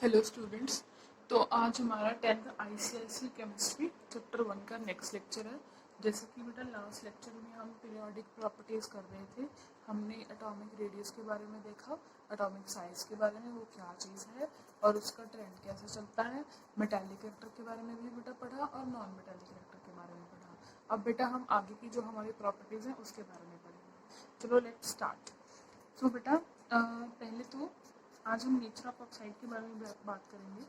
Hello students. तो आज हमारा 10th आईसीआईसी केमिस्ट्री चैप्टर 1 का नेक्स्ट लेक्चर है। जैसे कि बेटा लास्ट लेक्चर में हम पीरियोडिक प्रॉपर्टीज़ कर रहे थे। हमने एटॉमिक रेडियस के बारे में देखा, एटॉमिक साइज के बारे में, वो क्या चीज़ है और उसका ट्रेंड कैसे चलता है। मेटालिक कैरेक्टर के बारे में भी बेटा पढ़ा और नॉन मेटालिक कैरेक्टर के बारे में पढ़ा। अब बेटा हम आगे की जो हमारी प्रॉपर्टीज़ हैं उसके बारे में पढ़ेंगे। चलो लेट्स स्टार्ट। तो बेटा पहले तो आज हम नेचर ऑफ ऑक्साइड के बारे में बात करेंगे।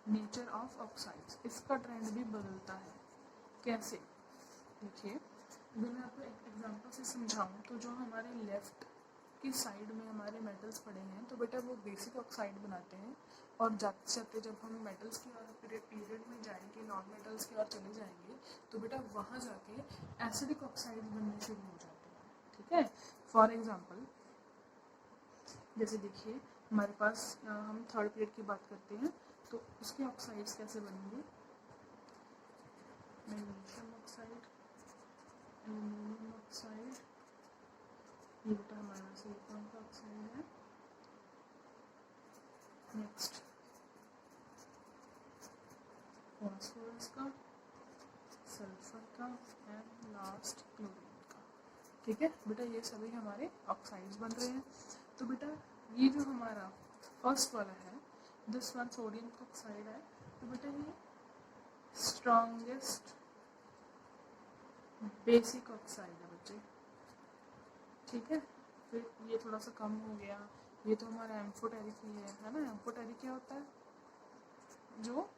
नेचर ऑफ ऑक्साइड्स, इसका ट्रेंड भी बदलता है। कैसे? देखिए, अगर मैं आपको एक एग्जांपल से समझाऊं तो जो हमारे लेफ्ट की साइड में हमारे मेटल्स पड़े हैं तो बेटा वो बेसिक ऑक्साइड बनाते हैं, और जाते जाते जब हम मेटल्स की और पीरियड में जाएंगे, नॉन मेटल्स की ओर चले जाएंगे तो बेटा वहाँ जाके एसिडिक ऑक्साइड बनने शुरू हो जाते हैं। ठीक है। फॉर एग्जाम्पल जैसे देखिए हमारे पास हम थर्ड पीरियड की बात करते हैं तो उसके ऑक्साइड्स कैसे बनेंगे। मैग्नीशियम ऑक्साइड, एल्यूमिनियम ऑक्साइड, ये बेटा हमारा सिलिकॉन का ऑक्साइड है। नेक्स्ट फॉस्फोरस का, सल्फर का एंड लास्ट क्लोरीन का। ठीक है बेटा, ये सभी हमारे ऑक्साइड्स बन रहे हैं। तो बेटा ये जो हमारा फर्स्ट वाला है, दिस वन सोडियम ऑक्साइड है, तो बेटा ये स्ट्रॉन्गेस्ट बेसिक ऑक्साइड है बच्चे। ठीक है। फिर ये थोड़ा सा कम हो गया, ये तो हमारा एम्फोटेरिक ही है ना। एम्फोटेरिक क्या होता है? जो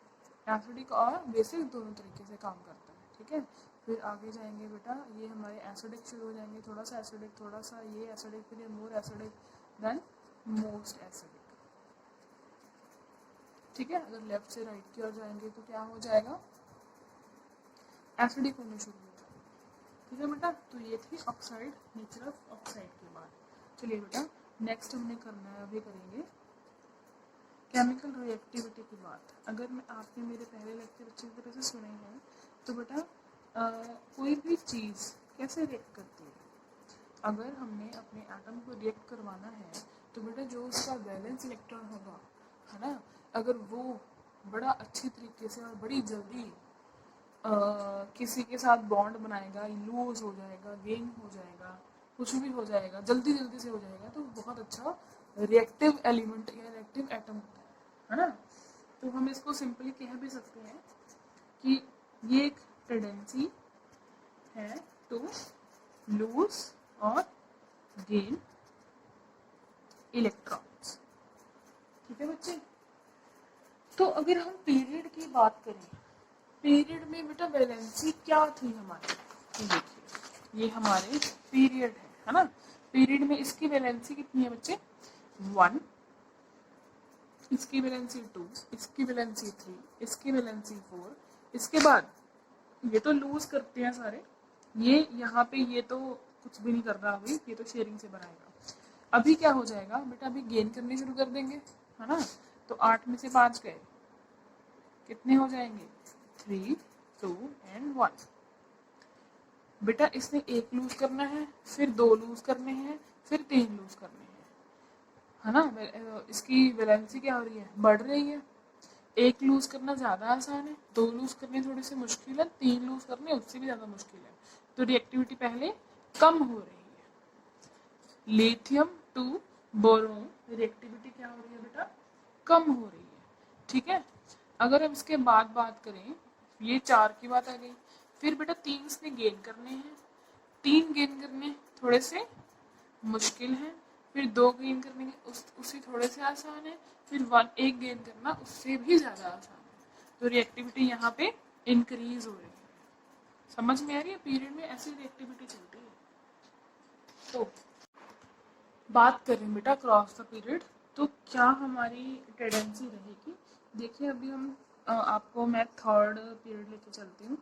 एसिडिक और बेसिक दोनों तरीके से काम करता है। ठीक है। फिर आगे जाएंगे बेटा, ये हमारे एसिडिक शुरू हो जाएंगे, थोड़ा सा एसिडिक, थोड़ा सा ये एसिडिक, फिर ये more acidic, then most acidic. ठीक है। अगर लेफ्ट से राइट की ओर जाएंगे तो क्या हो जाएगा? एसिडिक होने शुरू हो जाएगा। ठीक है बेटा, तो ये थी ऑक्साइड, नेचर ऑफ ऑक्साइड के बाद। चलिए बेटा नेक्स्ट हमने करना है, अभी करेंगे केमिकल रिएक्टिविटी की बात। अगर मैं आपने मेरे पहले लेक्चर अच्छी तरह से सुने हैं तो बेटा कोई भी चीज़ कैसे रिएक्ट करती है। अगर हमने अपने एटम को रिएक्ट करवाना है तो बेटा जो उसका वैलेंस इलेक्ट्रॉन होगा, है ना, अगर वो बड़ा अच्छी तरीके से और बड़ी जल्दी किसी के साथ बॉन्ड बनाएगा, लूज हो जाएगा, गेन हो जाएगा, कुछ भी हो जाएगा, जल्दी जल्दी से हो जाएगा, तो बहुत अच्छा रिएक्टिव एलिमेंट या रिएक्टिव एटम होता है ना। तो हम इसको सिंपली कह भी सकते हैं कि ये एक टेंडेंसी है टू लूज और गेन इलेक्ट्रॉन्स। ठीक है बच्चे। तो अगर हम पीरियड की बात करें, पीरियड में बेटा वैलेंसी क्या थी हमारी, तो देखिए ये हमारे पीरियड है ना। पीरियड में इसकी वैलेंसी कितनी है बच्चे? 1, इसकी वैलेंसी 2, इसकी वैलेंसी 3, इसकी वैलेंसी 4। इसके बाद ये तो लूज करते हैं सारे, ये यहाँ पे ये तो कुछ भी नहीं कर रहा अभी, ये तो शेयरिंग से बनाएगा। अभी क्या हो जाएगा बेटा, अभी गेन करने शुरू कर देंगे, है ना। तो 8 में से 5 गए, कितने हो जाएंगे? 3, 2 एंड 1। बेटा इसने एक लूज करना है, फिर 2 लूज करने हैं, फिर 3 लूज करने हैं, है ना। इसकी वैलेंसी क्या हो रही है? बढ़ रही है। एक लूज करना ज़्यादा आसान है, 2 लूज करने थोड़ी सी मुश्किल है, 3 लूज करने उससे भी ज़्यादा मुश्किल है। तो रिएक्टिविटी पहले कम हो रही है। लिथियम टू बोरोन रिएक्टिविटी क्या हो रही है बेटा? कम हो रही है। ठीक है। अगर हम इसके बाद बात करें, ये 4 की बात आ गई, फिर बेटा 3 इसने गेन करने हैं, 3 गेन करने थोड़े से मुश्किल है, फिर 2 गेन करने के उससे थोड़े से आसान है, फिर 1 गेन करना उससे भी ज़्यादा आसान है। तो रिएक्टिविटी यहाँ पे इंक्रीज हो रही है। समझ में आ रही है? पीरियड में ऐसी रिएक्टिविटी चलती है। तो बात करें बेटा क्रॉस द पीरियड, तो क्या हमारी टेंडेंसी रहेगी। देखिए अभी हम आपको मैं थर्ड पीरियड लेके चलती हूँ।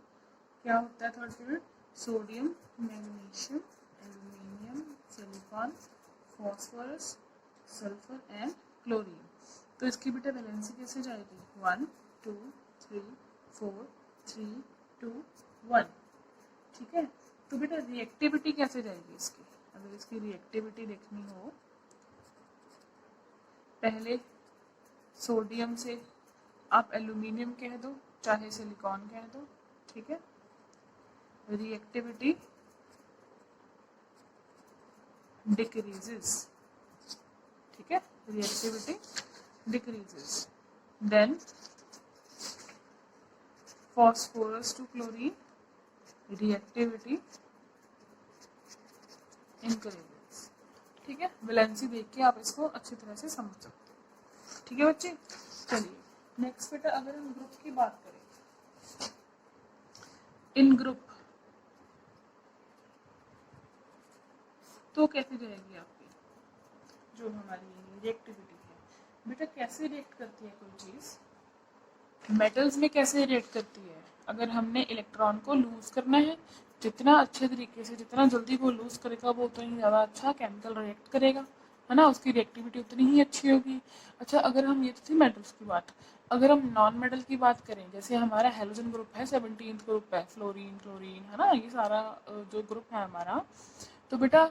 क्या होता है third period? Sodium, magnesium, aluminium, silicon, phosphorus, sulphur and chlorine. तो इसकी बेटा वैलेंसी कैसे जाएगी? 1, 2, 3, 4, 3, 2, 1। ठीक है। तो बेटा रिएक्टिविटी कैसे जाएगी इसकी? अगर इसकी रिएक्टिविटी देखनी हो, पहले सोडियम से आप एल्यूमिनियम कह दो, चाहे सिलिकॉन कह दो, ठीक है। रिएक्टिविटी डिक्रीजेस, ठीक है, reactivity decreases. Then phosphorus to chlorine, reactivity increases, ठीक है। वैलेंसी देख के आप इसको अच्छी तरह से समझ सकते हो, ठीक है बच्चे। चलिए नेक्स्ट बेटा, अगर हम ग्रुप की बात करें, इन ग्रुप तो कैसे जाएगी आपकी जो हमारी रिएक्टिविटी है। बेटा कैसे रिएक्ट करती है कोई चीज़, मेटल्स में कैसे रिएक्ट करती है। अगर हमने इलेक्ट्रॉन को लूज करना है, जितना अच्छे तरीके से, जितना जल्दी वो लूज करेगा वो उतना ही ज़्यादा अच्छा केमिकल रिएक्ट करेगा, है ना, उसकी रिएक्टिविटी उतनी ही अच्छी होगी। अच्छा, अगर हम, ये तो थी मेटल्स की बात, अगर हम नॉन मेटल की बात करें, जैसे हमारा हेलोजन ग्रुप है, 17th ग्रुप है, फ्लोरीन क्लोरीन, है ना, ये सारा जो ग्रुप है हमारा, तो बेटा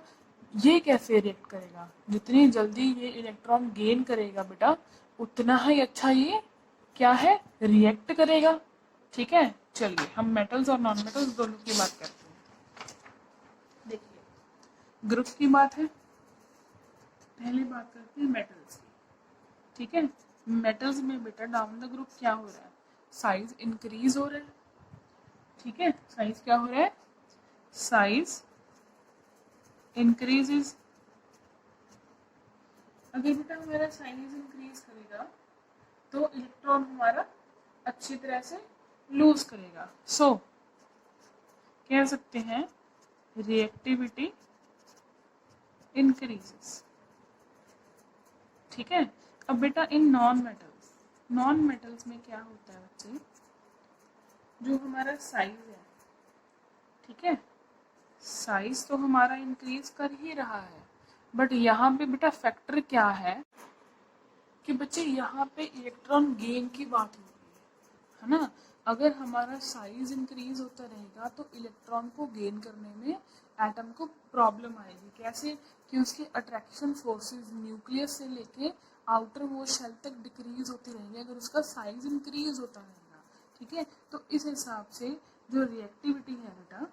ये कैसे रिएक्ट करेगा, जितनी जल्दी ये इलेक्ट्रॉन गेन करेगा बेटा उतना ही अच्छा ये क्या है, रिएक्ट करेगा, ठीक है। चलिए हम मेटल्स और नॉन मेटल्स दोनों की बात करते हैं। देखिए ग्रुप की बात है, पहले बात करते हैं मेटल्स की, ठीक है। मेटल्स में बेटा डाउन द ग्रुप क्या हो रहा है, साइज इंक्रीज हो रहा है, ठीक है। साइज क्या हो रहा है, साइज इंक्रीजेस। अगर बेटा हमारा साइज इंक्रीज करेगा तो इलेक्ट्रॉन हमारा अच्छी तरह से लूज करेगा, सो कह सकते हैं रिएक्टिविटी इंक्रीजेस, ठीक है। अब बेटा in non metals, non metals में क्या होता है बच्चे, जो हमारा साइज है, ठीक है, साइज तो हमारा इंक्रीज कर ही रहा है, बट यहाँ पे बेटा फैक्टर क्या है कि बच्चे यहाँ पे इलेक्ट्रॉन गेन की बात हो रही है ना। अगर हमारा साइज इंक्रीज होता रहेगा तो इलेक्ट्रॉन को गेन करने में एटम को प्रॉब्लम आएगी। कैसे, कि उसके अट्रैक्शन फोर्सेस न्यूक्लियस से लेके आउटर मोस्ट शेल तक डिक्रीज होती रहेंगी अगर उसका साइज इंक्रीज होता रहेगा, ठीक है। तो इस हिसाब से जो रिएक्टिविटी है बेटा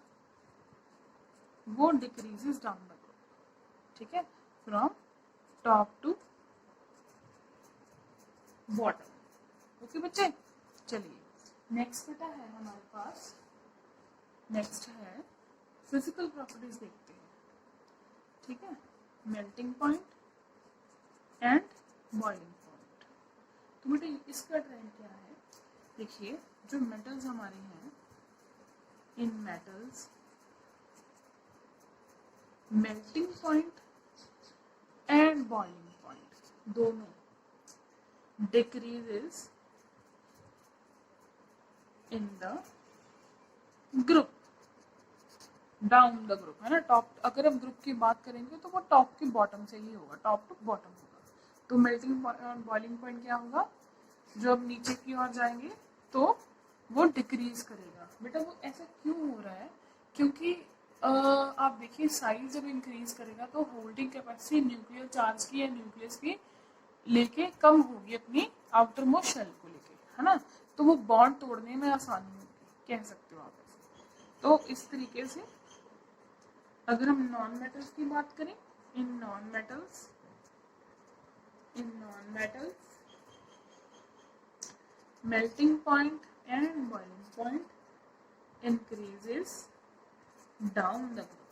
वो डिक्रीजेस डाउन द ग्रुप, ठीक है, from top to bottom. Okay बच्चे, चलिए नेक्स्ट बेटा है हमारे पास, नेक्स्ट है फिजिकल प्रॉपर्टीज देखते हैं, ठीक है। Melting point and boiling point. तो बेटा इसका ट्रेंड क्या है, देखिए जो मेटल्स हमारे हैं, इन metals melting point and boiling point दोनों decreases in the group, down the group, है ना। टॉप, अगर हम ग्रुप की बात करेंगे तो वो टॉप की बॉटम से ही होगा, टॉप टू बॉटम होगा। तो मेल्टिंग बॉइलिंग पॉइंट क्या होगा, जो अब नीचे की ओर जाएंगे तो वो डिक्रीज करेगा। बेटा वो ऐसा क्यों हो रहा है, क्योंकि आप देखिए साइज जब इंक्रीज करेगा तो होल्डिंग कैपेसिटी न्यूक्लियर चार्ज की या न्यूक्लियस की लेके कम होगी अपनी आउटर मोस्ट शेल को लेके, है ना। तो वो बॉन्ड तोड़ने में आसानी होगी, कह सकते हो आप ऐसे। तो इस तरीके से अगर हम नॉन मेटल्स की बात करें, in non metals melting point and boiling point increases down the group,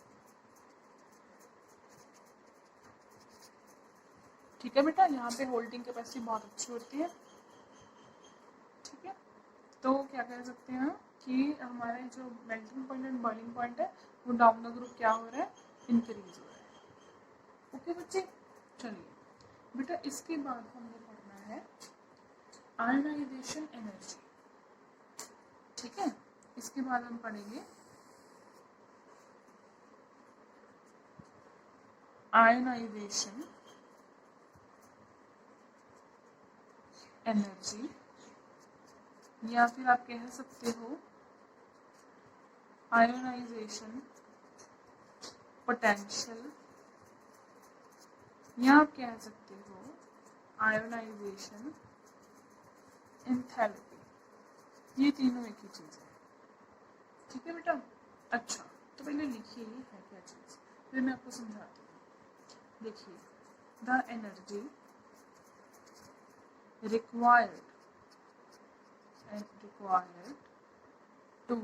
ठीक है बेटा। यहाँ पे होल्डिंग कैपेसिटी बहुत अच्छी होती है, ठीक है। तो क्या कह सकते हैं कि हमारे जो melting point and boiling point है वो डाउन द ग्रुप क्या हो रहा है, इंक्रीज हो रहा है। ओके बच्चे, चलिए बेटा इसके बाद हमने पढ़ना है आयनाइजेशन एनर्जी, ठीक है। इसके बाद हम पढ़ेंगे आयनाइजेशन एनर्जी, या फिर आप कह सकते हो आयोनाइजेशन पोटेंशियल, या आप कह सकते हो आयोनाइजेशन एंथैल्पी, ये तीनों एक ही चीज है। ठीक है बेटा। अच्छा, तो पहले लिखिए ये है क्या चीज, फिर मैं आपको समझाती हूँ। देखिए, the energy required to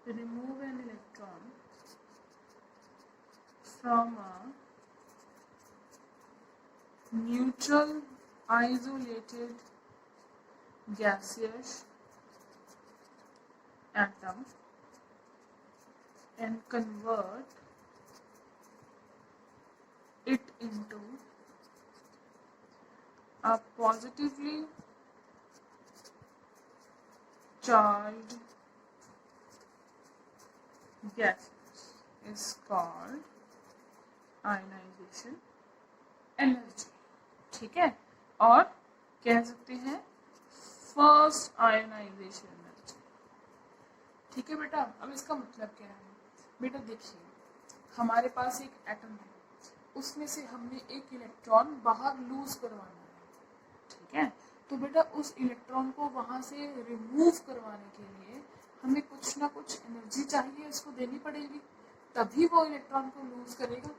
remove an electron from a neutral isolated gaseous atom and convert it into a positively charged gas is called ionization energy। ठीक है, और कह सकते हैं फर्स्ट आयनाइजेशन एनर्जी। ठीक है बेटा। अब इसका मतलब क्या है बेटा, देखिए हमारे पास एक एटम है, उसमें से हमने एक इलेक्ट्रॉन बाहर लूज करवाना है। ठीक है, तो बेटा उस इलेक्ट्रॉन को वहां से रिमूव करवाने के लिए हमें कुछ ना कुछ एनर्जी चाहिए, उसको देनी पड़ेगी, तभी वो इलेक्ट्रॉन को लूज करेगा।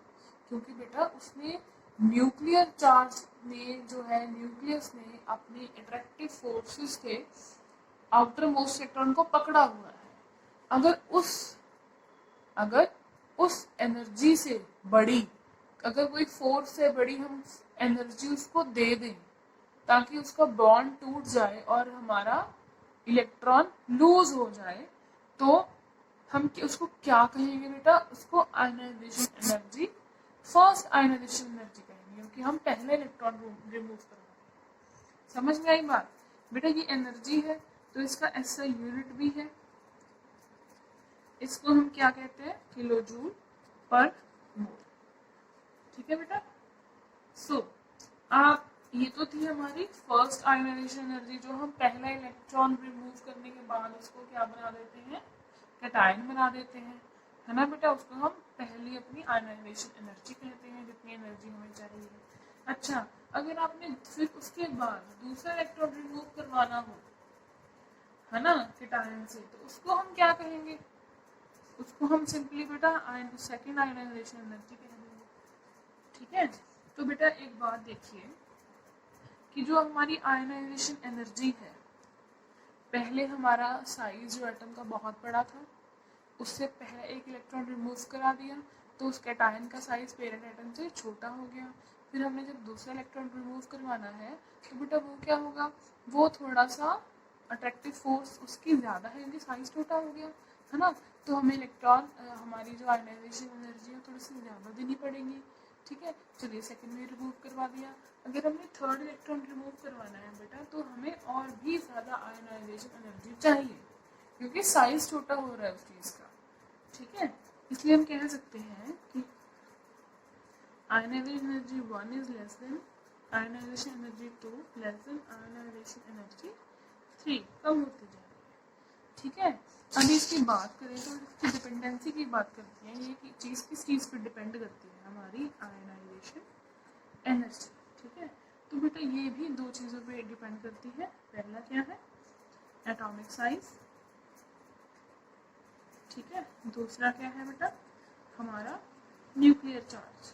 क्योंकि बेटा उसने न्यूक्लियर चार्ज में जो है, न्यूक्लियस ने अपने अट्रैक्टिव फोर्सेस से आउटर मोस्ट इलेक्ट्रॉन को पकड़ा हुआ है। अगर उस एनर्जी से बड़ी, अगर कोई फोर्स से बड़ी हम एनर्जी उसको दे दें ताकि उसका बॉन्ड टूट जाए और हमारा इलेक्ट्रॉन लूज हो जाए, तो हम उसको क्या कहेंगे बेटा, उसको ionization energy, first ionization energy कहेंगे, क्योंकि हम पहले इलेक्ट्रॉन रिमूव कर रहे हैं। समझ में आई बात बेटा? ये एनर्जी है तो इसका ऐसा यूनिट भी है, इसको हम क्या कहते हैं, किलो जूल पर मोल। ठीक है बेटा। सो आप, ये तो थी हमारी फर्स्ट आयनाइजेशन एनर्जी, जो हम पहला इलेक्ट्रॉन रिमूव करने के बाद उसको क्या बना देते हैं, कैटायन बना देते हैं, है ना बेटा। उसको हम पहली अपनी आयनाइजेशन एनर्जी कहते हैं, जितनी एनर्जी हमें चाहिए। अच्छा, अगर आपने फिर उसके बाद दूसरा इलेक्ट्रॉन रिमूव करवाना हो, है ना, कैटायन से, तो उसको हम क्या कहेंगे, उसको हम सिंपली बेटा सेकेंड आयनाइजेशन एनर्जी कहेंगे। ठीक है। तो बेटा एक बात देखिए कि जो हमारी आयनाइजेशन एनर्जी है, पहले हमारा साइज जो एटम का बहुत बड़ा था, उससे पहले एक इलेक्ट्रॉन रिमूव करा दिया तो उस कैटायन का साइज पेरेंट एटम से छोटा हो गया। फिर हमने जब दूसरा इलेक्ट्रॉन रिमूव करवाना है तो बेटा वो क्या होगा, वो थोड़ा सा अट्रैक्टिव फोर्स उसकी ज़्यादा है क्योंकि साइज छोटा हो गया, है ना। तो हमें इलेक्ट्रॉन, हमारी जो आयनाइजेशन एनर्जी है थोड़ी सी ज़्यादा देनी पड़ेगी। ठीक है, चलिए सेकेंड में रिमूव करवा दिया। अगर हमने थर्ड इलेक्ट्रॉन रिमूव करवाना है बेटा, तो हमें और भी ज़्यादा आयनाइजेशन एनर्जी चाहिए क्योंकि साइज छोटा हो रहा है उस चीज़ का। ठीक है, इसलिए हम कह सकते हैं कि ionization energy 1 is less than ionization energy 2 less than ionization energy 3, कम होती जा रही है। ठीक है, अभी इसकी बात करें तो इसकी डिपेंडेंसी की बात करते हैं, ये कि चीज़ किस चीज़ पर डिपेंड करती है, हमारी आयनाइजेशन एनर्जी। ठीक है, तो बेटा ये भी दो चीज़ों पे डिपेंड करती है। पहला क्या है, एटॉमिक साइज। ठीक है, दूसरा क्या है बेटा, हमारा न्यूक्लियर चार्ज।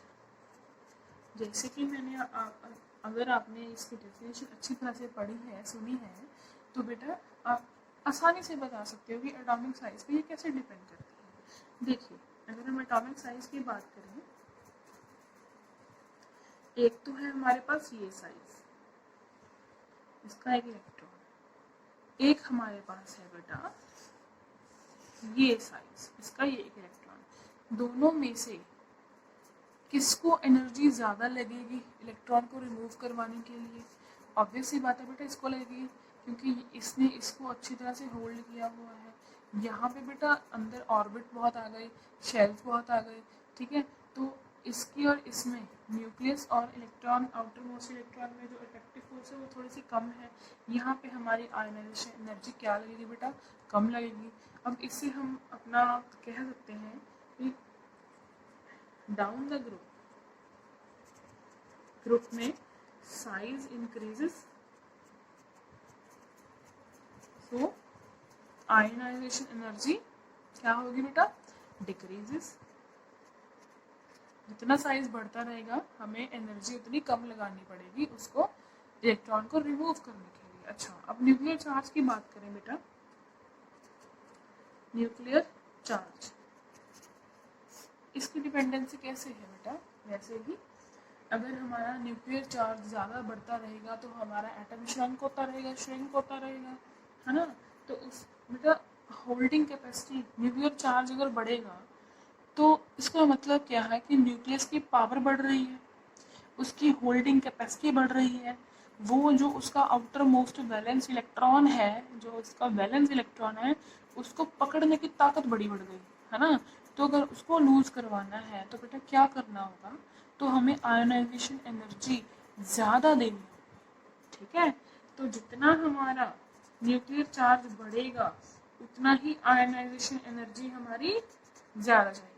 जैसे कि मैंने अगर आपने इसकी डेफिनेशन अच्छी तरह से पढ़ी है, सुनी है, तो बेटा आप आसानी से बता सकते हो कि एटॉमिक साइज पे ये कैसे डिपेंड करती है। देखिए, अगर हम एटॉमिक साइज की बात करें, एक तो है हमारे पास ये साइज, इसका एक इलेक्ट्रॉन, एक हमारे पास है बेटा ये साइज, इसका ये एक इलेक्ट्रॉन। दोनों में से किसको एनर्जी ज़्यादा लगेगी इलेक्ट्रॉन को रिमूव करवाने के लिए? ऑब्वियस सी बात है बेटा इसको लगेगी, क्योंकि इसने इसको अच्छी तरह से होल्ड किया हुआ है। यहाँ पे बेटा अंदर ऑर्बिट बहुत आ गए, शेल्स बहुत आ गए। ठीक है, तो इसकी और इसमें न्यूक्लियस और इलेक्ट्रॉन, आउटर मोस्ट इलेक्ट्रॉन में जो अट्रैक्टिव फोर्स है वो थोड़ी सी कम है। यहाँ पे हमारी आयनाइजेशन एनर्जी क्या लगेगी बेटा, कम लगेगी। अब इससे हम अपना कह सकते हैं कि डाउन द ग्रुप ग्रुप में साइज इंक्रीजेस, सो आयनाइजेशन एनर्जी क्या होगी बेटा, डिक्रीजेस। जितना साइज बढ़ता रहेगा हमें एनर्जी उतनी कम लगानी पड़ेगी उसको इलेक्ट्रॉन को रिमूव करने के लिए। अच्छा, अब न्यूक्लियर चार्ज की बात करें बेटा। न्यूक्लियर चार्ज, इसकी डिपेंडेंसी कैसे है बेटा, वैसे ही अगर हमारा न्यूक्लियर चार्ज ज़्यादा बढ़ता रहेगा तो हमारा एटम श्रिंक होता रहेगा, है ना। तो उस बेटा होल्डिंग कैपेसिटी, न्यूक्लियर चार्ज अगर बढ़ेगा तो इसका मतलब क्या है कि न्यूक्लियस की पावर बढ़ रही है, उसकी होल्डिंग कैपेसिटी बढ़ रही है, वो जो उसका आउटर मोस्ट वैलेंस इलेक्ट्रॉन है, जो उसका वैलेंस इलेक्ट्रॉन है, उसको पकड़ने की ताकत बढ़ गई, है ना। तो अगर उसको लूज करवाना है तो बेटा क्या करना होगा, तो हमें आयोनाइजेशन एनर्जी ज़्यादा देनी होगी, ठीक है। तो जितना हमारा न्यूक्लियर चार्ज बढ़ेगा उतना ही आयोनाइजेशन एनर्जी हमारी ज़्यादा चाहिए,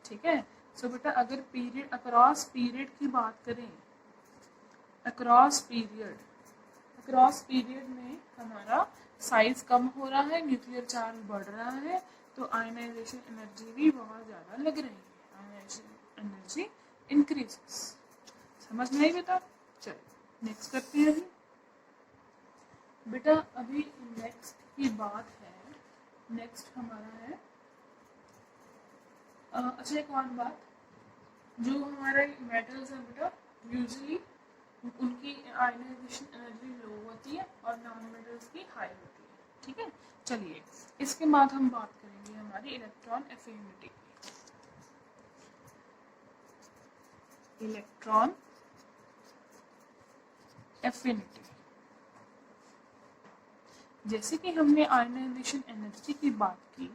ठीक है। सो बेटा अगर पीरियड, अक्रॉस पीरियड की बात करें, अक्रॉस पीरियड में हमारा साइज कम हो रहा है, न्यूक्लियर चार्ज बढ़ रहा है, तो आयनाइजेशन एनर्जी भी बहुत ज़्यादा लग रही है, आयनाइजेशन एनर्जी इंक्रीजेस। समझ में आई बेटा। चलो नेक्स्ट करते हैं। बेटा अभी नेक्स्ट की बात है, नेक्स्ट हमारा है अच्छा एक और बात, जो हमारे मेटल्स हैं बेटा यूजली उनकी आयनाइजेशन एनर्जी लो होती है और नॉन मेटल्स की हाई होती है, ठीक है। चलिए इसके बाद हम बात करेंगे हमारी इलेक्ट्रॉन एफिनिटी। इलेक्ट्रॉन एफिनिटी, जैसे कि हमने आयनाइजेशन एनर्जी की बात की,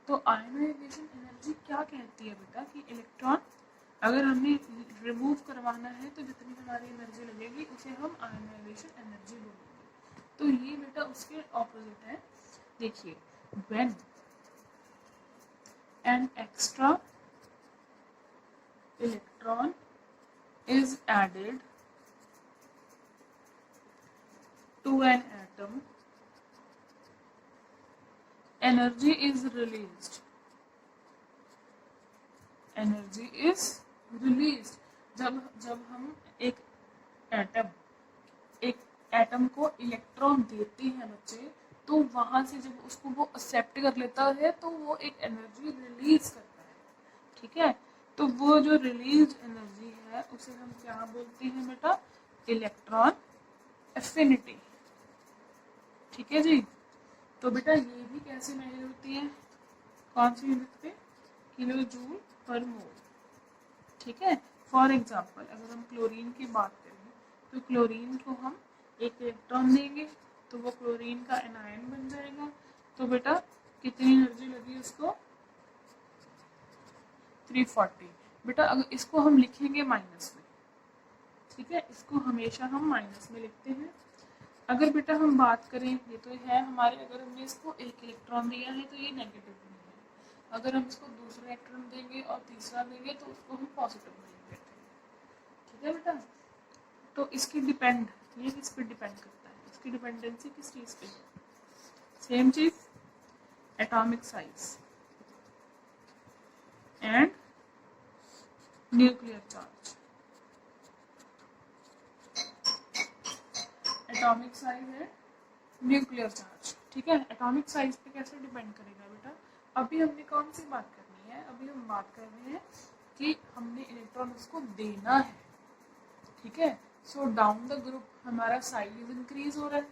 तो आयनाइजेशन एनर्जी क्या कहती है बेटा कि इलेक्ट्रॉन अगर हमें रिमूव करवाना है तो जितनी हमारी एनर्जी लगेगी उसे हम आयनाइजेशन एनर्जी बोलेंगे। तो ये बेटा उसके ऑपोजिट है। देखिए, when an extra electron is added to an atom, energy is released, energy is released। जब हम एक एटम को इलेक्ट्रॉन देते हैं बच्चे, तो वहां से जब उसको वो एक्सेप्ट कर लेता है तो वो एक एनर्जी रिलीज करता है, ठीक है। तो वो जो रिलीज एनर्जी है उसे हम क्या बोलते हैं बेटा, इलेक्ट्रॉन एफिनिटी, ठीक है जी। तो बेटा ये भी कैसे मेजर होती है, कौन सी यूनिट पे, किलो जूल पर मोल, ठीक है। फॉर एग्जांपल अगर हम क्लोरीन की बात करें तो क्लोरीन को हम एक इलेक्ट्रॉन देंगे तो वो क्लोरीन का एनायन बन जाएगा। तो बेटा कितनी एनर्जी लगी उसको, 340। बेटा अगर इसको हम लिखेंगे माइनस में, ठीक है, इसको हमेशा हम माइनस में लिखते हैं। अगर बेटा हम बात करें, ये तो है हमारे, अगर हमने इसको एक इलेक्ट्रॉन दिया है तो ये नेगेटिव में है, अगर हम इसको दूसरा इलेक्ट्रॉन देंगे और तीसरा देंगे तो उसको हम पॉजिटिव में लिख देते हैं, ठीक है बेटा। तो इसकी डिपेंड, ये किस पे डिपेंड करता है, इसकी डिपेंडेंसी किस चीज़ पे है, सेम चीज, atomic size and nuclear charge. Atomic size है न्यूक्लियर चार्ज, ठीक है। एटॉमिक साइज पे कैसे डिपेंड करेगा बेटा, अभी हमने कौन सी बात करनी है, अभी हम बात कर रहे हैं कि हमने इलेक्ट्रॉन उसको देना है, ठीक है। सो डाउन द ग्रुप हमारा साइज इंक्रीज हो रहा है।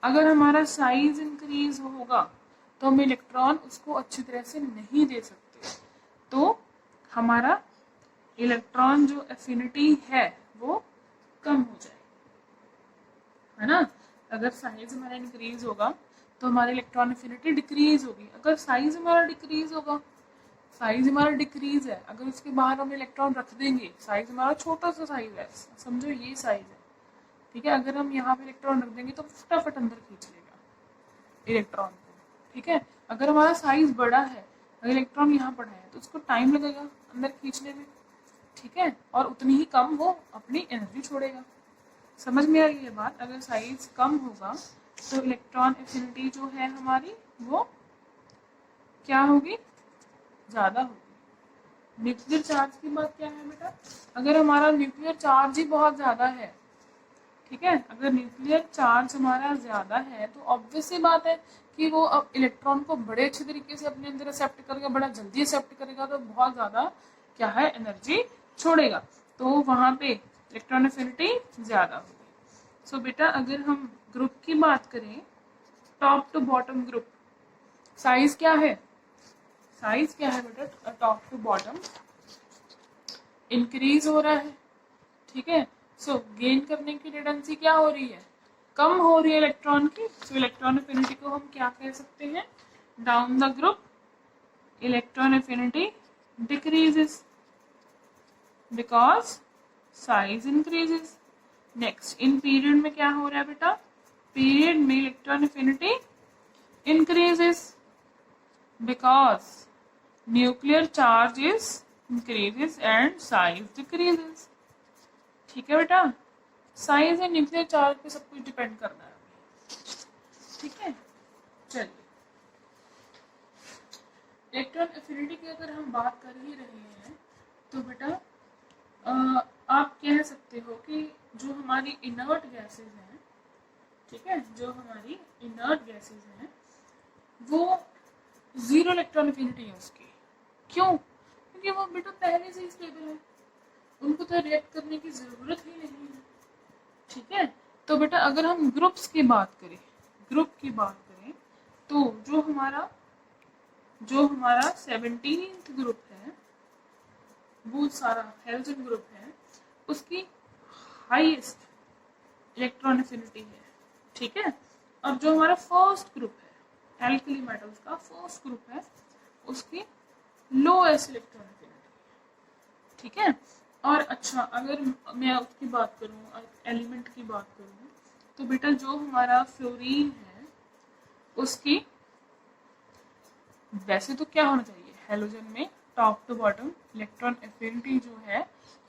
अगर हमारा साइज इंक्रीज होगा तो हम इलेक्ट्रॉन उसको अच्छी तरह से नहीं दे सकते, तो हमारा इलेक्ट्रॉन जो एफिनिटी है वो कम हो जाएगी, है ना। अगर साइज हमारा इंक्रीज होगा तो हमारी इलेक्ट्रॉन एफिनिटी डिक्रीज होगी। अगर साइज हमारा डिक्रीज होगा, साइज हमारा डिक्रीज है, अगर उसके बाहर हम इलेक्ट्रॉन रख देंगे, साइज हमारा छोटा सा साइज है, समझो ये साइज है, ठीक है, अगर हम यहाँ पे इलेक्ट्रॉन रख देंगे तो फटाफट अंदर खींच लेगा इलेक्ट्रॉन को, ठीक है। अगर हमारा साइज बड़ा है, अगर इलेक्ट्रॉन यहाँ पड़ा है तो उसको टाइम लगेगा अंदर खींचने में, ठीक है, और उतनी ही कम वो अपनी एनर्जी छोड़ेगा। समझ में आ गई ये बात? अगर साइज कम होगा तो इलेक्ट्रॉन एफिनिटी जो है हमारी वो क्या होगी, ज़्यादा होगी। न्यूक्लियर चार्ज की बात क्या है बेटा? अगर हमारा न्यूक्लियर चार्ज ही बहुत ज़्यादा है, ठीक है, अगर न्यूक्लियर चार्ज हमारा ज़्यादा है तो ऑब्वियस सी बात है कि वो अब इलेक्ट्रॉन को बड़े अच्छे तरीके से अपने अंदर एक्सेप्ट करेगा, बड़ा जल्दी एक्सेप्ट करेगा, तो बहुत ज़्यादा क्या है, एनर्जी छोड़ेगा, तो वहाँ पे इलेक्ट्रॉन एफिनिटी ज़्यादा होगी। सो बेटा अगर हम ग्रुप की बात करें, top to bottom group, size क्या है, साइज क्या है बेटा, टॉप टू बॉटम इंक्रीज हो रहा है, ठीक है। सो गेन करने की टेंडेंसी क्या हो रही है, कम हो रही है इलेक्ट्रॉन की। सो इलेक्ट्रॉन एफिनिटी को हम क्या कह सकते हैं, down the group electron affinity decreases because size increases. Next in period में क्या हो रहा है बेटा, पीरियड में electron affinity increases because nuclear charge is increases and size decreases. ठीक है बेटा, साइज एंड न्यूक्लियर चार्ज पे सब कुछ डिपेंड करना है, ठीक है। चलिए, इलेक्ट्रॉन एफिनिटी की अगर हम बात कर ही रहे हैं तो बेटा आप कह सकते हो कि जो हमारी इनर्ट गैसेस हैं, ठीक है, जो हमारी इनर्ट गैसेस हैं वो जीरो इलेक्ट्रॉन एफिनिटी है उसकी। क्यों? क्योंकि वो बेटा पहले से ही स्टेबल है, उनको तो रिएक्ट करने की जरूरत ही नहीं है, ठीक है। तो बेटा अगर हम ग्रुप्स की बात करें, ग्रुप की बात करें तो जो हमारा 17th ग्रुप है, वो सारा हेलोजन ग्रुप है, उसकी हाईएस्ट इलेक्ट्रॉन एफिनिटी है, ठीक है। और जो हमारा फर्स्ट ग्रुप है, एल्कली मेटल्स का फर्स्ट ग्रुप है, उसकी लोएस्ट इलेक्ट्रॉन एफिनिटी, ठीक है। और अच्छा अगर मैं उसकी बात करूँ, एलिमेंट की बात करूँ, तो बेटा जो हमारा फ्लोरीन है उसकी वैसे तो क्या होना चाहिए, हेलोजन में top to bottom electron affinity जो है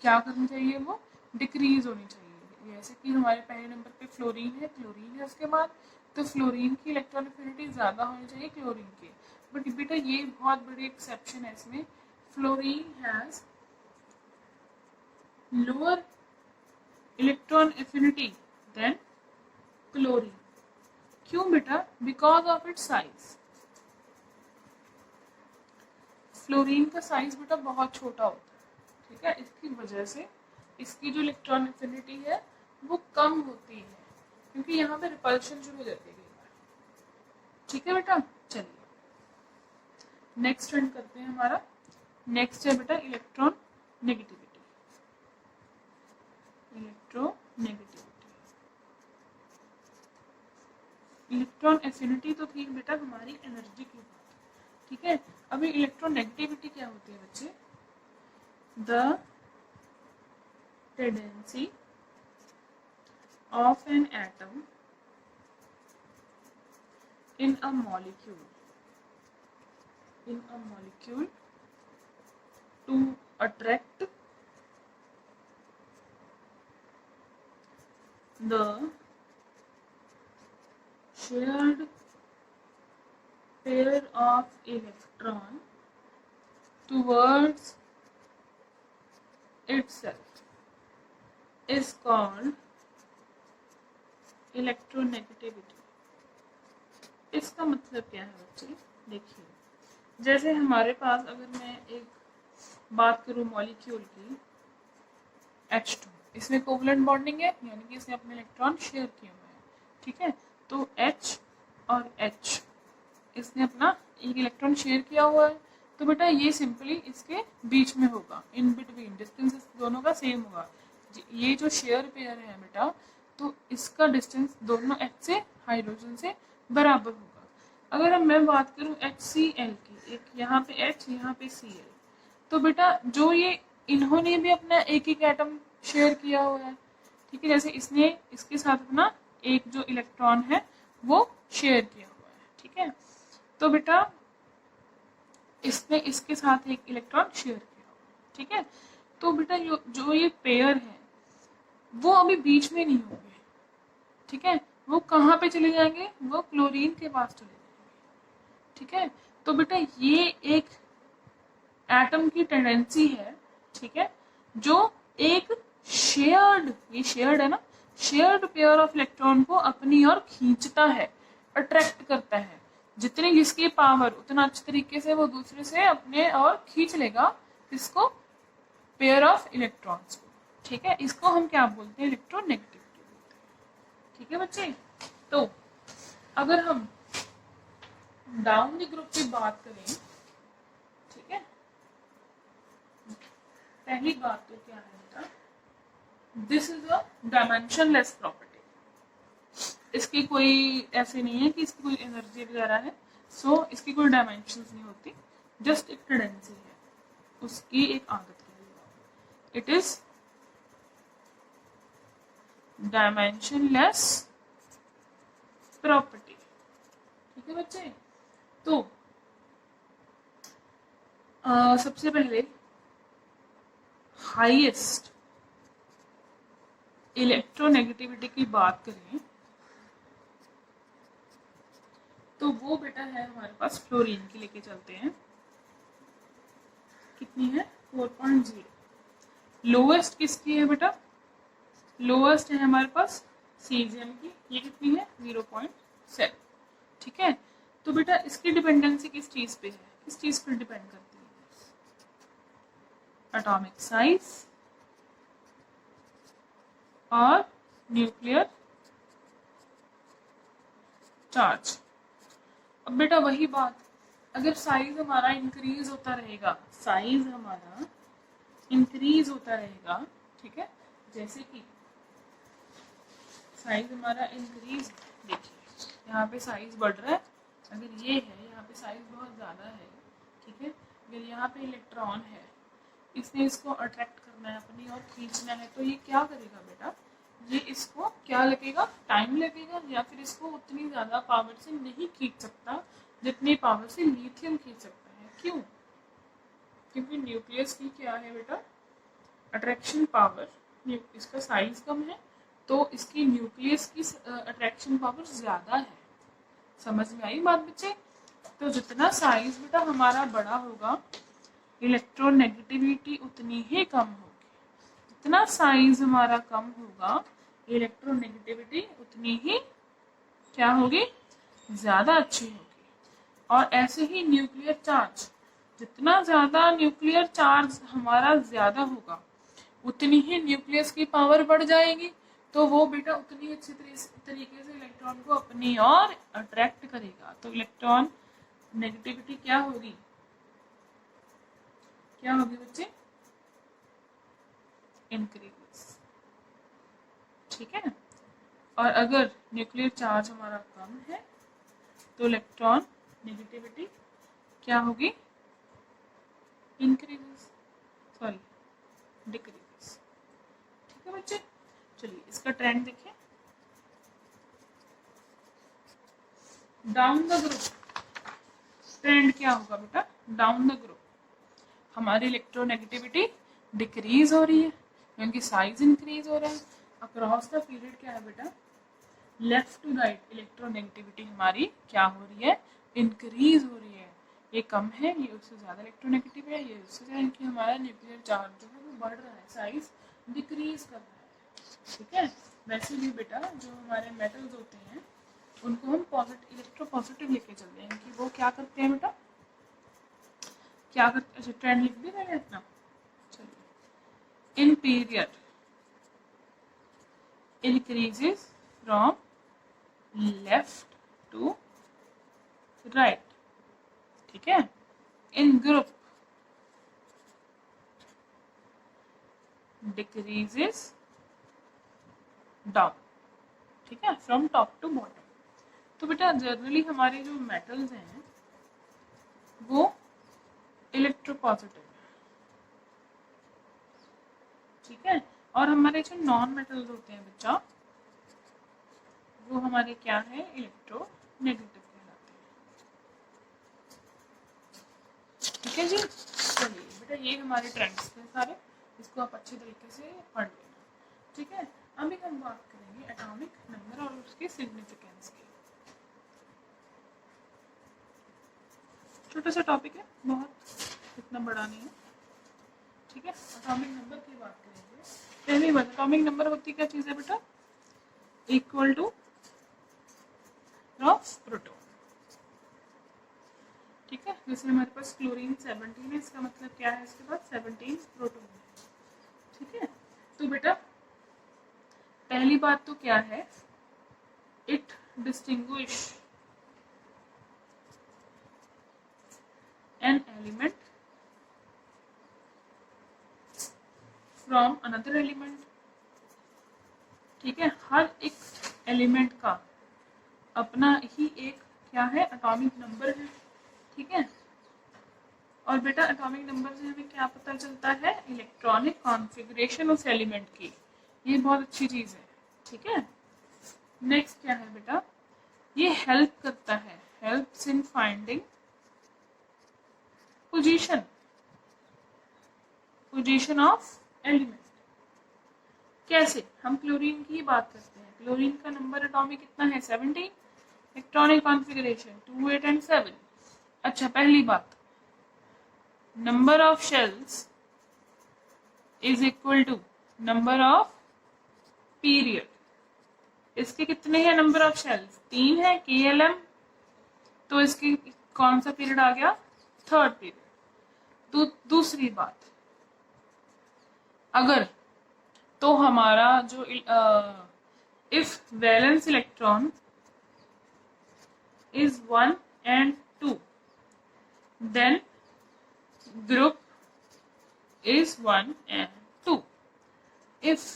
क्या करनी चाहिए, वो डिक्रीज होनी चाहिए। जैसे कि हमारे पहले नंबर पे फ्लोरीन है, क्लोरीन है उसके बाद, तो फ्लोरीन की इलेक्ट्रॉन एफिनिटी ज़्यादा होनी चाहिए क्लोरीन के। बट बेटा ये बहुत बड़ी एक्सेप्शन है इसमें, fluorine has lower electron affinity than chlorine। क्यों बेटा? because of its size। Fluorine का साइज बेटा बहुत छोटा होता है, ठीक है, इसकी वजह से इसकी जो इलेक्ट्रॉन एफिनिटी है वो कम होती है, क्योंकि यहाँ पे रिपल्शन शुरू हो जाती है कई बार, ठीक है बेटा। चलिए नेक्स्ट रन करते हैं, हमारा नेक्स्ट है बेटा इलेक्ट्रॉन नेगेटिविटी। इलेक्ट्रॉन एफिनिटी तो थी बेटा हमारी एनर्जी की बात, ठीक है। अभी इलेक्ट्रॉन नेगेटिविटी क्या होती है बच्चे, the tendency of an atom in a molecule to attract the shared pair of electron towards itself is called electronegativity। इसका मतलब क्या है बच्चे, देखिए, जैसे हमारे पास अगर मैं एक बात करूं मॉलिक्यूल की, H2, इसमें कोवलेंट बॉन्डिंग है, यानी कि इसने अपने इलेक्ट्रॉन शेयर किए हुए हैं, ठीक है। तो H और H इसने अपना एक इलेक्ट्रॉन शेयर किया हुआ है, तो बेटा ये सिंपली इसके बीच में होगा, इन बिटवीन डिस्टेंस दोनों का सेम होगा। ये जो शेयर पेयर है बेटा, तो इसका डिस्टेंस दोनों H से, हाइड्रोजन से बराबर होगा। अगर अब मैं बात करूं HCl की, एक यहाँ पे H यहाँ पे Cl, तो बेटा जो ये इन्होंने भी अपना एक एक एटम शेयर किया हुआ है, ठीक है, जैसे इसने इसके साथ अपना एक जो इलेक्ट्रॉन है वो शेयर किया हुआ है, ठीक है। तो बेटा इसने इसके साथ एक इलेक्ट्रॉन शेयर किया हुआ है, ठीक है। तो बेटा जो ये पेयर है वो अभी बीच में नहीं होंगे, ठीक है, वो कहाँ पे चले जाएंगे, वो क्लोरीन के पास चले जाएंगे, ठीक है। तो बेटा ये एक एटम की टेंडेंसी है, ठीक है, जो एक शेयर्ड, ये शेयर्ड है ना, शेयर्ड पेयर ऑफ इलेक्ट्रॉन को अपनी ओर खींचता है, अट्रैक्ट करता है। जितनी जिसकी पावर उतना अच्छे तरीके से वो दूसरे से अपने और खींच लेगा, किसको, पेयर ऑफ इलेक्ट्रॉन्स को, ठीक है। इसको हम क्या बोलते हैं, इलेक्ट्रोनेगेटिविटी बोलते हैं, ठीक है बच्चे। तो अगर हम डाउन द ग्रुप की बात करें, ठीक है, पहली बात तो क्या है बेटा, this is a dimensionless property. इसकी कोई ऐसे नहीं है कि इसकी कोई एनर्जी वगैरह है, सो इसकी कोई डायमेंशंस नहीं होती, जस्ट एक टेंडेंसी है, उसकी एक आदत है। इट इज डायमेंशनलेस प्रॉपर्टी, ठीक है बच्चे। तो सबसे पहले हाईएस्ट इलेक्ट्रोनेगेटिविटी की बात करें तो वो बेटा है हमारे पास फ्लोरीन की, लेके चलते हैं, कितनी है, 4.0। लोवेस्ट किसकी है बेटा, लोवेस्ट है हमारे पास सीजियम की, ये कितनी है, 0.7, ठीक है। तो बेटा इसकी डिपेंडेंसी किस चीज पे है, किस चीज पर डिपेंड करती है, एटॉमिक साइज और न्यूक्लियर चार्ज। अब बेटा वही बात, अगर साइज हमारा इंक्रीज होता रहेगा, साइज हमारा इंक्रीज होता रहेगा, ठीक है, जैसे कि साइज हमारा इंक्रीज, देखिए यहाँ पे साइज बढ़ रहा है, अगर ये है यहाँ पे साइज बहुत ज़्यादा है, ठीक है, अगर यहाँ पे इलेक्ट्रॉन है, इसने इसको अट्रैक्ट करना है अपनी और खींचना है, तो ये क्या करेगा बेटा, ये इसको क्या लगेगा, टाइम लगेगा, या फिर इसको उतनी ज़्यादा पावर से नहीं खींच सकता जितनी पावर से लिथियम खींच सकता है। क्यों, क्योंकि न्यूक्लियस की क्या है बेटा, अट्रैक्शन पावर, इसका साइज कम है तो इसकी न्यूक्लियस की अट्रैक्शन पावर ज़्यादा है। समझ में आई बात बच्चे। तो जितना साइज बेटा हमारा बड़ा होगा, इलेक्ट्रोनेगेटिविटी उतनी ही कम होगी, जितना साइज हमारा कम होगा, इलेक्ट्रोनेगेटिविटी उतनी ही क्या होगी, ज़्यादा अच्छी होगी। और ऐसे ही न्यूक्लियर चार्ज, जितना ज़्यादा न्यूक्लियर चार्ज हमारा ज़्यादा होगा, उतनी ही न्यूक्लियस की पावर बढ़ जाएगी, तो वो बेटा उतनी अच्छी तरीके से इलेक्ट्रॉन को अपनी ओर अट्रैक्ट करेगा। तो इलेक्ट्रॉन नेगेटिविटी क्या होगी, क्या होगी बच्चे, इंक्रीज, ठीक है। और अगर न्यूक्लियर चार्ज हमारा कम है तो इलेक्ट्रॉन नेगेटिविटी क्या होगी, इंक्रीज, सॉरी डिक्रीज, ठीक है बच्चे। चलिए इसका ट्रेंड देखिए, डाउन द ग्रुप ट्रेंड क्या होगा बेटा, डाउन द ग्रुप हमारी इलेक्ट्रोनेगेटिविटी डिक्रीज हो रही है क्योंकि साइज इंक्रीज हो रहा है। अक्रॉस द पीरियड क्या है बेटा, लेफ्ट टू राइट इलेक्ट्रोनेगेटिविटी हमारी क्या हो रही है, इंक्रीज हो रही है। ये कम है, ये उससे ज़्यादा इलेक्ट्रोनेगेटिव है, ये उससे ज़्यादा, कि हमारा न्यूक्लियर चार्ज जो है वो बढ़ रहा है, साइज डिक्रीज कर रहा है, ठीक है। वैसे भी बेटा जो हमारे मेटल्स होते हैं उनको हम पॉजिटिव, इलेक्ट्रोपॉजिटिव लेके चलते हैं कि वो क्या करते हैं बेटा, क्या करते, अच्छा ट्रेंड लिख दिया मैंने अपना। चलिए, in period increases from left to right, ठीक है। इन ग्रुप डिक्रीजेस डाउन, ठीक है, फ्रॉम टॉप टू बॉटम। तो बेटा जनरली हमारे जो मेटल्स हैं वो इलेक्ट्रोपॉजिटिव है, ठीक है। और हमारे जो नॉन मेटल्स होते हैं बच्चा, वो हमारे क्या है, इलेक्ट्रोनेगेटिव कहलाते हैं, ठीक है जी। चलिए बेटा ये हमारे ट्रेंड्स थे सारे, इसको आप अच्छे तरीके से पढ़ लेना, ठीक है। अभी हम बात करेंगे एटॉमिक नंबर और उसके सिग्निफिकेंस की। छोटा सा टॉपिक है, बहुत इतना बड़ा नहीं है, ठीक है। एटॉमिक नंबर की बात करेंगे। पहली बात, एटॉमिक नंबर होती क्या चीज़ है बेटा? इक्वल टू ऑफ प्रोटॉन, ठीक है। जैसे हमारे पास क्लोरीन 17 है, इसका मतलब क्या है? इसके पास 17 प्रोटॉन है, ठीक है। तो बेटा पहली बात तो क्या है? It distinguish an element from another element, ठीक है। हर एक एलिमेंट का अपना ही एक क्या है? एटॉमिक नंबर है, ठीक है। और बेटा एटॉमिक नंबर से हमें क्या पता चलता है? इलेक्ट्रॉनिक कॉन्फ़िगरेशन उस एलिमेंट की, ये बहुत अच्छी चीज़ है, ठीक है। नेक्स्ट क्या है बेटा? ये हेल्प करता है, helps in finding position of element. कैसे? हम क्लोरीन की बात करते हैं, क्लोरीन का नंबर एटॉमिक कितना है? 17, इलेक्ट्रॉनिक कॉन्फ़िगरेशन 2, 8 एंड 7। अच्छा, पहली बात, number of shells is equal to number of period. इसके कितने हैं नंबर ऑफ शेल्स? 3 है, KLM, तो इसकी कौन सा पीरियड आ गया? Third period. तो दूसरी बात, अगर तो हमारा जो if valence electron is 1 and 2, then group is 1 and 2. If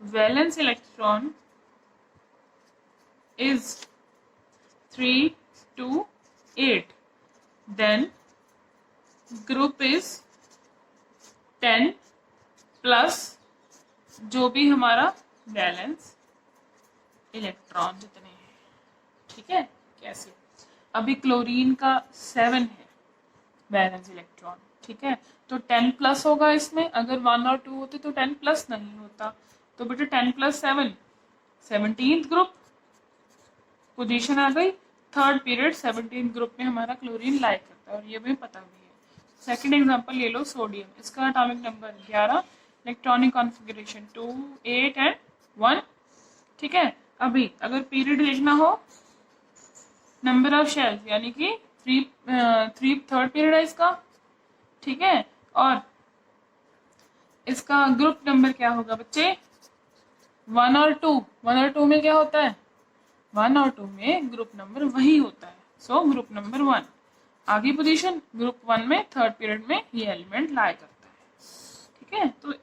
valence electron is 3 to 8, then group is 10 plus जो भी हमारा वैलेंस इलेक्ट्रॉन जितने हैं, ठीक है। कैसे? अभी क्लोरीन का 7 है वैलेंस इलेक्ट्रॉन, ठीक है। तो 10 प्लस होगा इसमें, अगर 1 और 2 होते तो 10 प्लस नहीं होता। तो बेटा 10 प्लस 7 17th ग्रुप, पोजीशन आ गई। थर्ड पीरियड 17th ग्रुप में हमारा क्लोरीन लाई करता है, और ये भी पता भी है। सेकेंड एग्जाम्पल ले लो, सोडियम, इसका atomic number 11, electronic configuration 2, 8 and 1, ठीक है। अभी अगर पीरियड देखना हो, नंबर ऑफ शेल्स यानी कि 3 थर्ड पीरियड है इसका, ठीक है। और इसका ग्रुप नंबर क्या होगा बच्चे? 1 और 2। 1 और 2 में क्या होता है? 1 और 2 में ग्रुप नंबर वही होता है, सो ग्रुप नंबर 1। आगे पोजीशन ग्रुप 1 में थर्ड पीरियड में ये एलिमेंट लाई करता है, ठीक है। तो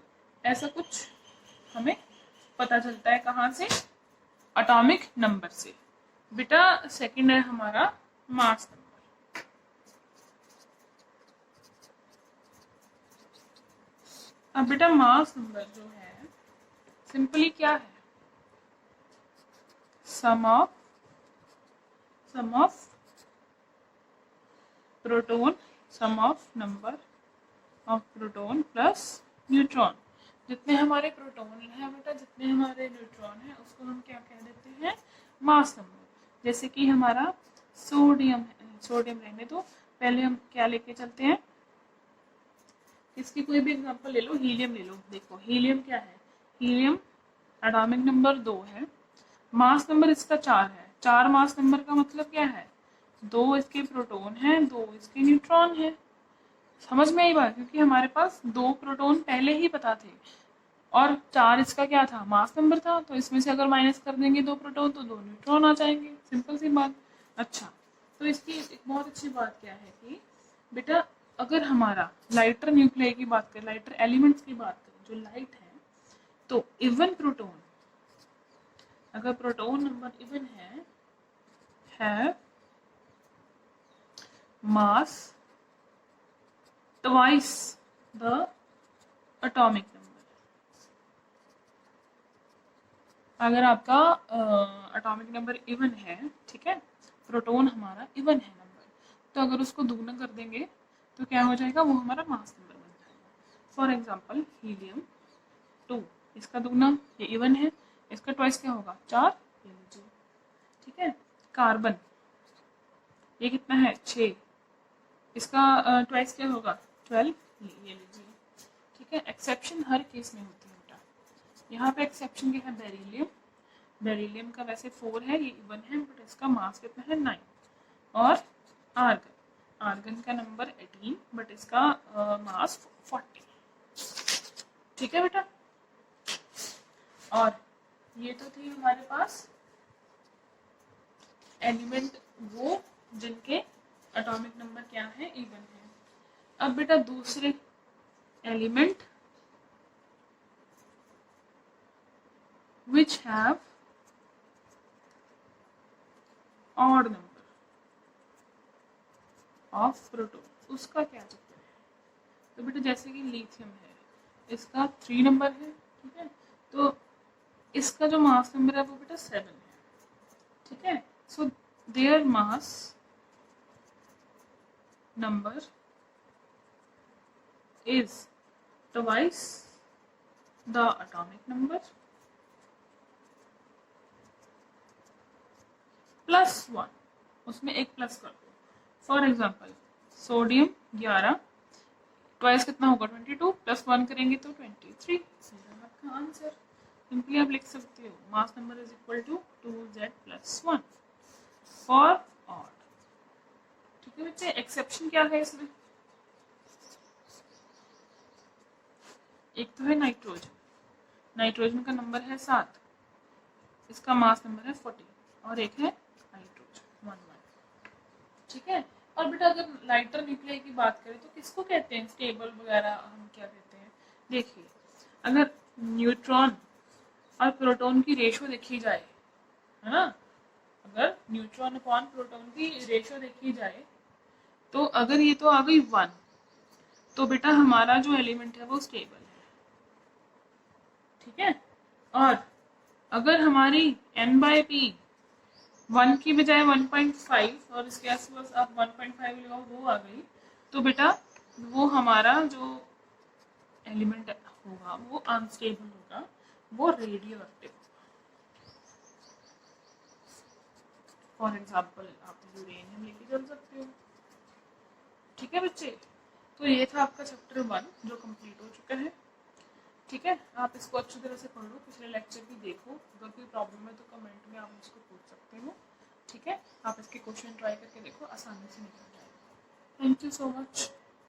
ऐसा कुछ हमें पता चलता है कहाँ से? एटॉमिक नंबर से। बेटा सेकंड है हमारा मास नंबर। अब बेटा मास नंबर जो है सिंपली क्या है? Sum of proton, sum of number of proton plus neutron. जितने हमारे प्रोटॉन हैं बेटा, जितने हमारे न्यूट्रॉन हैं, उसको हम क्या कह देते हैं? Mass number. जैसे कि हमारा सोडियम है, सोडियम रहने दो, पहले हम क्या लेके चलते हैं? इसकी कोई भी एग्जांपल ले लो, हीलियम ले लो। देखो हीलियम क्या है? हीलियम एटॉमिक नंबर 2 है, मास नंबर इसका 4 है। 4 मास नंबर का मतलब क्या है? 2 इसके प्रोटॉन हैं, 2 इसके न्यूट्रॉन हैं। समझ में आई बात? क्योंकि हमारे पास 2 प्रोटॉन पहले ही पता थे, और 4 इसका क्या था? मास नंबर था। तो इसमें से अगर माइनस कर देंगे 2 प्रोटॉन तो 2 न्यूट्रॉन आ जाएंगे, सिंपल सी बात। अच्छा, तो इसकी एक बहुत अच्छी बात क्या है कि बेटा अगर हमारा लाइटर न्यूक्लियाई की बात करें, लाइटर एलिमेंट्स की बात करें जो लाइट है, तो इवन प्रोटॉन, अगर प्रोटॉन नंबर इवन है मास ट्वाइस द एटॉमिक नंबर। अगर आपका एटॉमिक नंबर इवन है, ठीक है, प्रोटॉन हमारा इवन है नंबर, तो अगर उसको दुगना कर देंगे तो क्या हो जाएगा? वो हमारा मास नंबर बन जाएगा। फॉर एग्जाम्पल हीलियम 2, इसका दुगना, ये इवन है, इसका ट्वाइस क्या होगा 4, ये लीजिए। ठीक है, कार्बन ये कितना है 6, इसका ट्वाइस क्या होगा 12, ये लीजिए। ठीक है, एक्सेप्शन हर केस में होती है बेटा। यहाँ पे एक्सेप्शन क्या है बेरिलियम, बेरिलियम का वैसे 4 है, ये इवन है, बट इसका मास कितना है 9। और आर्गन, आर्गन का नंबर 18, बट इसका मास 40। ठीक है बेटा। और ये तो थी हमारे पास एलिमेंट वो जिनके एटॉमिक नंबर क्या है इवन है। अब बेटा दूसरे element which have odd number of proton, उसका क्या चक्कर है। तो बेटा जैसे कि लिथियम है, इसका 3 नंबर है, ठीक है, तो इसका जो मास नंबर है वो बेटा 7 है। ठीक है, so their mass number is twice the atomic number +1, उसमें एक प्लस कर दो। फॉर एग्जाम्पल सोडियम 11, ट्वाइस कितना होगा 22, +1 करेंगे तो 23। आपका आंसर सिंपली आप लिख सकते हो mass number is equal to 2Z+1 for odd. ठीक है बच्चे, एक्सेप्शन क्या है इसमें, एक तो है नाइट्रोजन, नाइट्रोजन का नंबर है 7, इसका मास नंबर है 40, और एक है हाइड्रोजन 11। ठीक है, और बेटा अगर लाइटर न्यूक्लियाई की बात करें तो किसको कहते हैं स्टेबल वगैरह, हम क्या कहते हैं। देखिए अगर न्यूट्रॉन और प्रोटॉन की रेशो देखी जाए, है ना, अगर न्यूट्रॉन अपॉन प्रोटॉन की रेशो देखी जाए, तो अगर ये तो आ गई 1, तो बेटा हमारा जो एलिमेंट है वो स्टेबल है। ठीक है, और अगर हमारी n/p 1 की बजाय 1.5 और इसके आसपास आप 1.5 लगाओ, वो आ गई, तो बेटा वो हमारा जो एलिमेंट होगा वो अनस्टेबल होगा, वो रेडियो एक्टिव होगा। फॉर एग्जाम्पल आप यूरेनियम लेके चल सकते हो। ठीक है बच्चे, तो ये था आपका चैप्टर 1 जो कंप्लीट हो चुका है। ठीक है, आप इसको अच्छी तरह से पढ़ लो, पिछले लेक्चर भी देखो, अगर कोई प्रॉब्लम है तो कमेंट में आप मुझको पूछ सकते हो। ठीक है, आप इसके क्वेश्चन ट्राई करके देखो, आसानी से निकल जाएगा। Thank you so much.